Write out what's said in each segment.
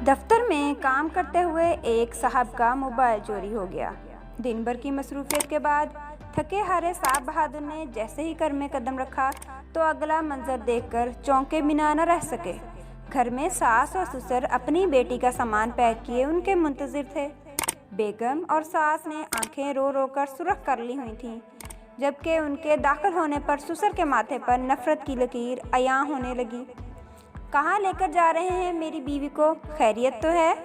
दफ्तर में काम करते हुए एक साहब का मोबाइल चोरी हो गया। दिन भर की मसरूफियत के बाद थके हारे साहब बहादुर ने जैसे ही घर में कदम रखा तो अगला मंजर देखकर चौंके बिना न रह सके। घर में सास और ससुर अपनी बेटी का सामान पैक किए उनके मुंतजिर थे। बेगम और सास ने आंखें रो रो कर सुर्ख कर ली हुई थीं, जबकि उनके दाखिल होने पर ससुर के माथे पर नफरत की लकीर अयां होने लगी। कहाँ लेकर जा रहे हैं मेरी बीवी को, खैरियत तो है?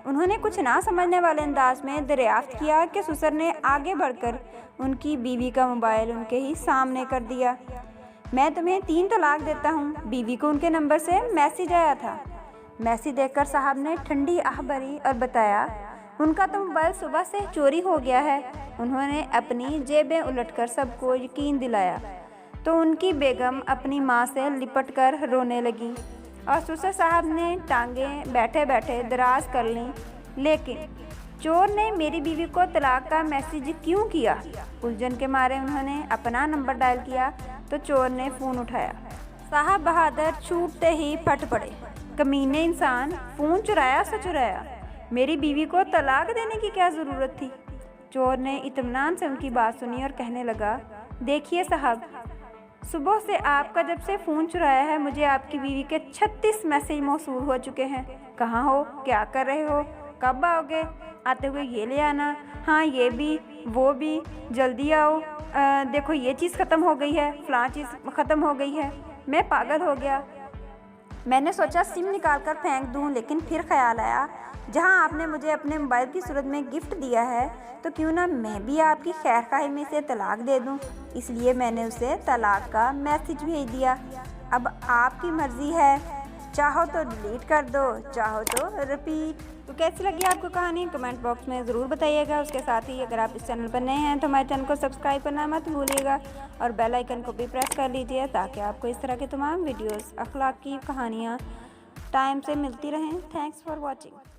उन्होंने कुछ ना समझने वाले अंदाज में दरियाफ्त किया कि ससुर ने आगे बढ़कर उनकी बीवी का मोबाइल उनके ही सामने कर दिया। मैं तुम्हें 3 तलाक देता हूँ, बीवी को उनके नंबर से मैसेज आया था। मैसेज देखकर साहब ने ठंडी आह भरी और बताया, उनका तो मोबाइल सुबह से चोरी हो गया है। उन्होंने अपनी जेबें उलटकर सबको यकीन दिलाया तो उनकी बेगम अपनी माँ से लिपट कर रोने लगी और ससुर साहब ने टांगें बैठे बैठे दराज कर लीं। लेकिन चोर ने मेरी बीवी को तलाक का मैसेज क्यों किया? उलझन के मारे उन्होंने अपना नंबर डायल किया तो चोर ने फ़ोन उठाया। साहब बहादुर छूटते ही फट पड़े, कमीने इंसान, फ़ोन चुराया सो चुराया, मेरी बीवी को तलाक देने की क्या ज़रूरत थी? चोर ने इत्मीनान से उनकी बात सुनी और कहने लगा, देखिए साहब, सुबह से आपका जब से फ़ोन चुराया है मुझे आपकी बीवी के 36 मैसेज मौसूल हो चुके हैं। कहाँ हो, क्या कर रहे हो, कब आओगे, आते हुए ये ले आना, हाँ ये भी वो भी, जल्दी आओ, देखो ये चीज़ ख़त्म हो गई है, फ़लाँ चीज़ ख़त्म हो गई है। मैं पागल हो गया। मैंने सोचा सिम निकाल कर फेंक दूँ, लेकिन फिर ख्याल आया जहाँ आपने मुझे अपने मोबाइल की सूरत में गिफ्ट दिया है तो क्यों ना मैं भी आपकी खैरखाई में से तलाक दे दूँ। इसलिए मैंने उसे तलाक का मैसेज भेज दिया। अब आपकी मर्ज़ी है, चाहो तो डिलीट कर दो, चाहो तो रिपीट। तो कैसी लगी आपको कहानी कमेंट बॉक्स में ज़रूर बताइएगा। उसके साथ ही अगर आप इस चैनल पर नए हैं तो हमारे चैनल को सब्सक्राइब करना मत भूलिएगा और बेल आइकन को भी प्रेस कर लीजिए ताकि आपको इस तरह के तमाम वीडियोस अखलाकी कहानियाँ टाइम से मिलती रहें। Thanks for watching.